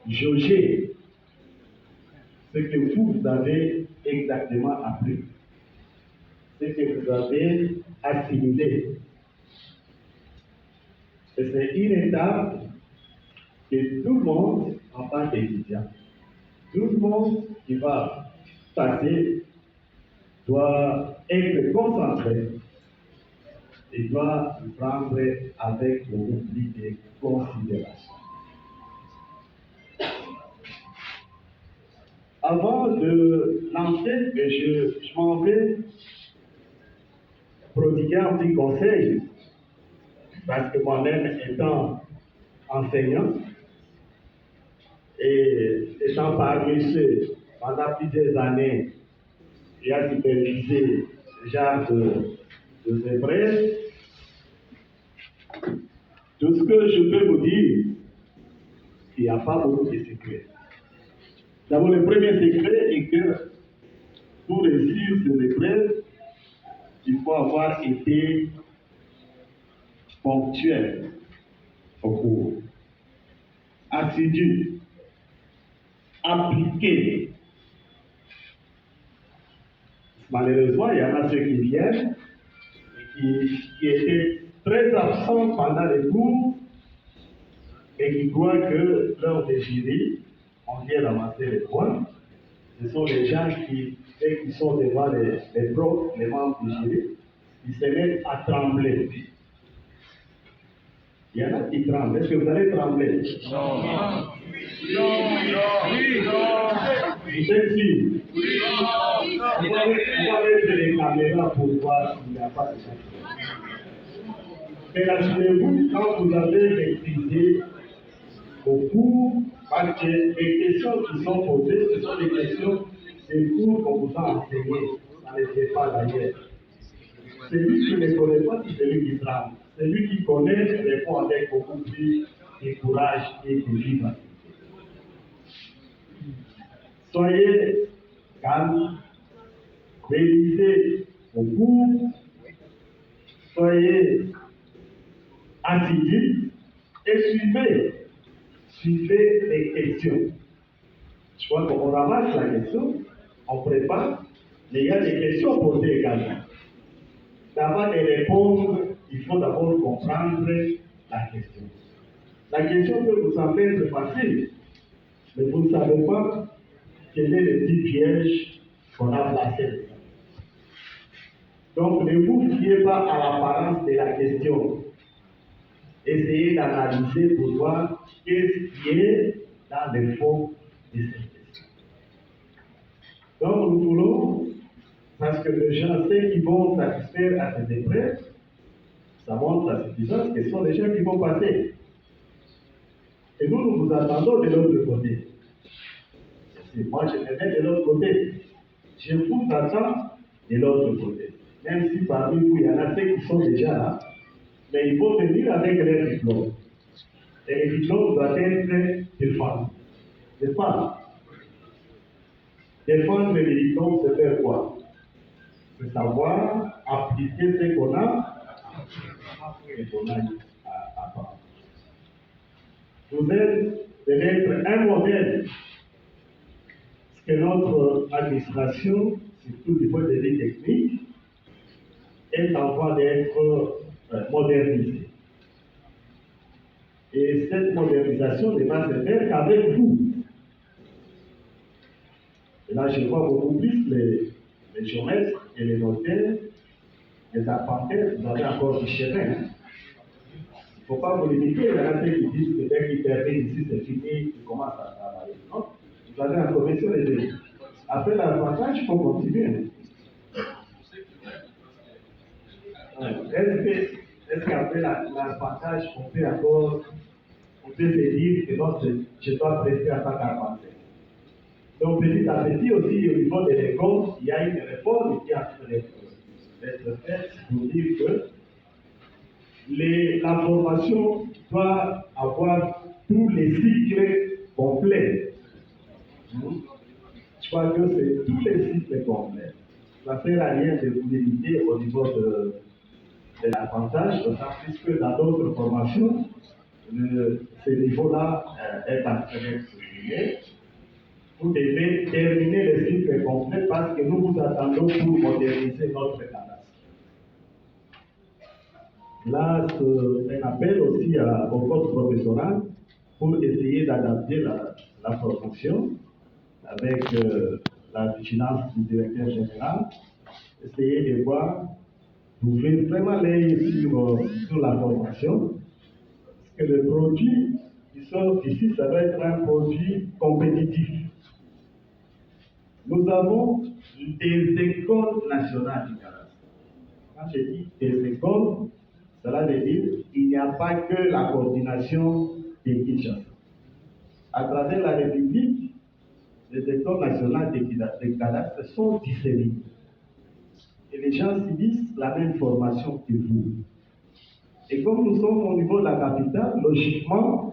jauger ce que vous avez exactement appris, ce que vous avez assimilé. Et c'est une étape que tout le monde, en tant qu'étudiant, tout le monde qui va passer doit être concentré et doit prendre avec beaucoup plus de considération. Avant de lancer, je m'en vais prodiguer un petit conseil, parce que moi-même étant enseignant et étant parmi ceux pendant plusieurs années qui a supervisé ce genre de épreuves, tout ce que je peux vous dire, il n'y a pas beaucoup de secrets. D'abord, le premier secret est que pour réussir ces épreuves, il faut avoir été ponctuel au cours, assidu, appliqué. Malheureusement, il y en a ceux qui viennent et qui étaient très absents pendant les cours et qui croient que lors des jurys, on vient ramasser les points. Ce sont les gens qui, dès qu'ils sont devant les profs, les membres du jury, ils se mettent à trembler. Il y en a qui tremblent. Est-ce que vous allez trembler? Non. Vous êtes sûr? Vous allez mettre les caméras pour voir s'il n'y a pas de gens. Mais rassurez-vous, quand vous avez maîtrisé au cours, parce que les questions qui sont posées, ce sont des questions des cours qu'on vous a enseignés. Ça n'était pas d'ailleurs. Celui qui ne connaît pas, c'est celui qui tremble. Celui qui connaît répond avec beaucoup plus de courage et de vivacité. Soyez calme, révisez au cours, soyez assidus et suivez les questions. Je crois qu'on ramasse la question, on prépare, mais il y a des questions posées également. D'abord de répondre, il faut d'abord comprendre la question. La question peut vous sembler être facile, mais vous ne savez pas quel est le petit piège qu'on a placé. Donc ne vous fiez pas à l'apparence de la question. Essayez d'analyser pour voir qu'est-ce qui est dans le fond de cette question. Donc nous voulons, parce que les gens, ceux qui vont satisfaire à ces épreuves, ça montre la suffisance que ce sont les gens qui vont passer. Et nous vous attendons de l'autre côté. Et moi, je me mets de l'autre côté. Je vous attends de l'autre côté. Même si parmi vous, il y en a ceux qui sont déjà là, mais il faut venir avec leur diplôme. Et le diplôme doit être défendu. N'est-ce pas? Défendre le diplôme, c'est faire quoi? C'est savoir appliquer ce qu'on a et qu'on a à apprendre. Vous êtes peut-être un modèle que notre administration, surtout du point de vue technique, est en voie d'être modernisée. Et cette modernisation ne va se faire qu'avec vous. Et là, je vois beaucoup plus les géomètres et les notaires, les arpenteurs, vous avez encore du chemin. Il ne faut pas vous limiter. Il y en a ceux qui disent que dès qu'ils terminent ici, c'est fini, ils commencent à travailler. Non, vous avez un commission de deux. Après l'arpentage, il faut continuer. Est-ce qu'après l'arpentage, on peut se dire que non, je dois rester à tant qu'arpenteur? Donc petit à petit aussi, au niveau des écoles, il y a une réforme qui est en train d'être faite pour dire que la formation doit avoir tous les cycles complets. Je crois que c'est tous les cycles complets. Ça ne sert à rien de vous limiter au niveau de l'avantage, d'autant plus que dans d'autres formations, ce niveau-là est en train d'être souligné. Vous devez terminer le cycle complet parce que nous vous attendons pour moderniser notre cadastre. Là, c'est un appel aussi au code professoral pour essayer d'adapter la formation avec la vigilance du directeur général, essayer de voir, d'ouvrir vraiment l'œil sur la formation, parce que le produit qui sort d'ici, ça va être un produit compétitif. Nous avons des écoles nationales du Canada. Quand je dis des écoles, cela veut dire qu'il n'y a pas que la coordination des Kinshasa. À travers la République, les écoles nationales des cadastres sont disséminées. Et les gens subissent la même formation que vous. Et comme nous sommes au niveau de la capitale, logiquement,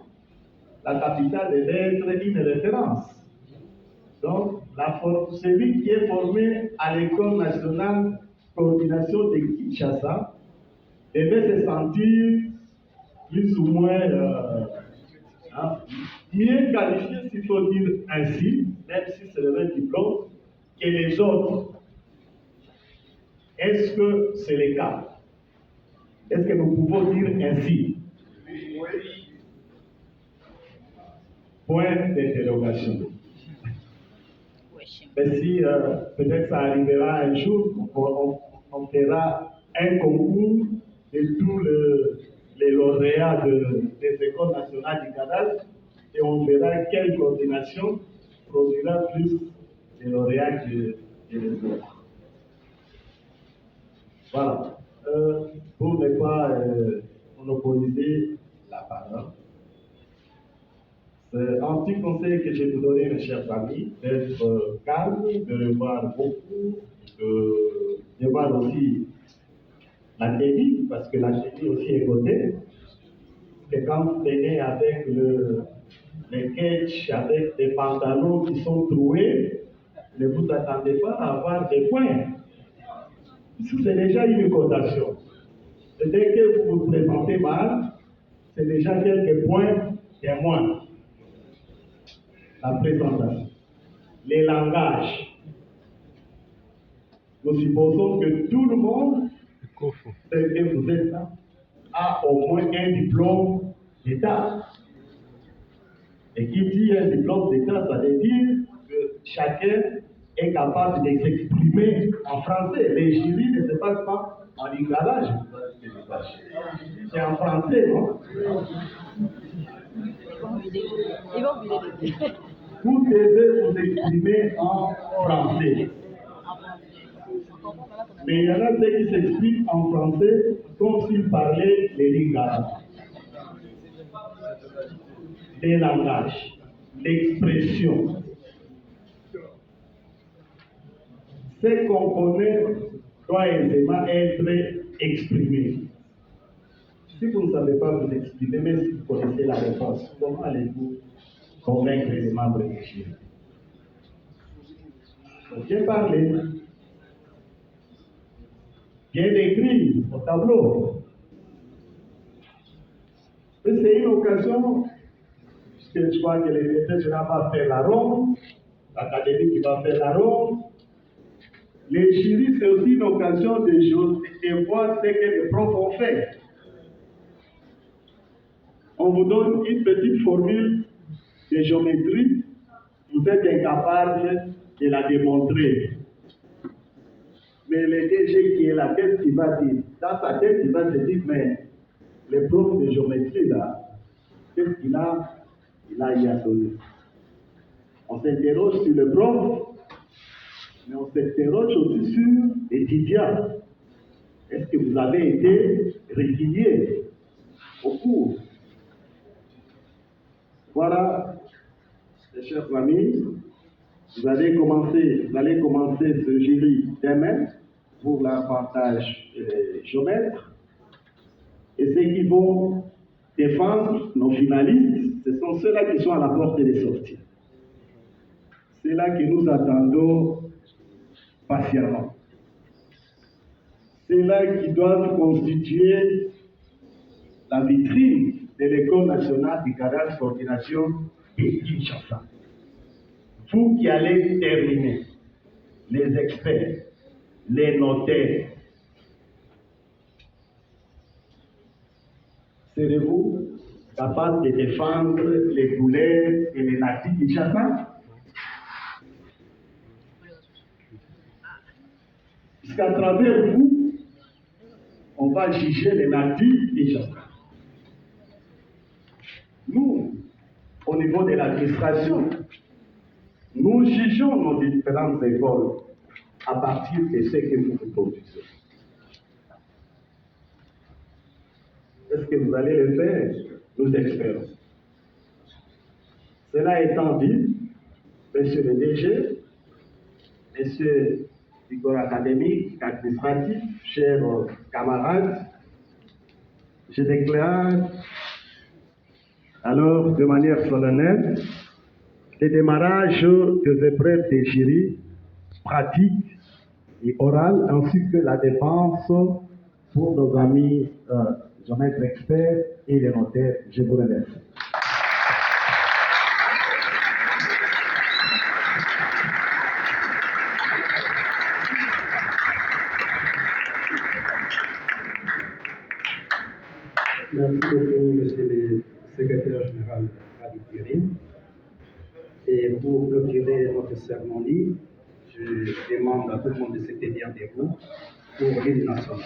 la capitale devait être une référence. Donc, celui qui est formé à l'école nationale de coordination de Kinshasa devait se sentir plus ou moins mieux qualifié, s'il faut dire ainsi, même si c'est le même diplôme, que les autres. Est-ce que c'est le cas? Est-ce que nous pouvons dire ainsi? Oui. Point d'interrogation. Mais si peut-être ça arrivera un jour, on fera un concours de tous les lauréats des écoles nationales du cadastre et on verra quelle coordination produira plus de lauréats que les autres. Voilà. Pour ne pas monopoliser la parole, c'est un petit conseil que je vais vous donner, mes chers amis, d'être calme, de revoir beaucoup, de voir aussi la technique, parce que la technique aussi est cotée. Que quand vous venez avec les catchs, avec des pantalons qui sont troués, ne vous attendez pas à avoir des points. C'est déjà une cotation. Et dès que vous vous présentez mal, c'est déjà quelques points de moins. La présentation. Les langages. Nous supposons que tout le monde, tel que vous êtes là, a au moins un diplôme d'État. Et qui dit un diplôme d'État, ça veut dire que chacun est capable de s'exprimer en français. Les jurys ne se passent pas en lingala, c'est en français, non? Vous devez vous exprimer en français. Mais il y en a ceux qui s'expriment en français comme s'ils parlaient les lingala. Les langages, l'expression. Ce qu'on connaît doit aisément être exprimé. Si vous ne savez pas vous exprimer, même si vous connaissez la réponse, comment allez-vous convaincre les membres du jury? Bien parler, bien écrire au tableau. Et c'est une occasion, puisque je crois que le directeur général va faire la ronde, l'académie qui va faire la ronde. Les jurys, c'est aussi une occasion de voir ce que les profs ont fait. On vous donne une petite formule de géométrie, vous êtes incapable de la démontrer. Mais le DG qui est là, qu'est-ce qu'il va dire? Dans sa tête, il va se dire, mais le prof de géométrie là, qu'est-ce qu'il a? Il a y à donner. On s'interroge sur le prof, mais on s'interroge aussi sur l'étudiant. Est-ce que vous avez été régulier au cours? Voilà, mes chers amis, vous allez commencer ce jury demain pour l'avantage des géomètres. Et ceux qui vont défendre nos finalistes, ce sont ceux-là qui sont à la porte des sorties. C'est là que nous attendons patiemment. C'est là qui doivent constituer la vitrine de l'École nationale du cadastre coordination de Kinshasa. Vous qui allez terminer, les experts, les notaires, serez-vous capables de défendre les couleurs et les natifs du Kinshasa? Puisqu'à travers vous, on va juger les natifs du Kinshasa. Nous, au niveau de l'administration, nous jugeons nos différentes écoles à partir de ce que vous vous produisez. Est-ce que vous allez le faire? Nous espérons. Cela étant dit, monsieur le DG, monsieur du corps académique, administratif, chers camarades, je déclare alors de manière solennelle le démarrage des épreuves de jury pratiques et orales ainsi que la défense pour nos amis géomètres experts et les notaires. Je vous remercie. Merci beaucoup, monsieur le secrétaire général Radicuri. Et pour clôturer notre cérémonie, je demande à tout le monde de se tenir debout pour l'hymne national.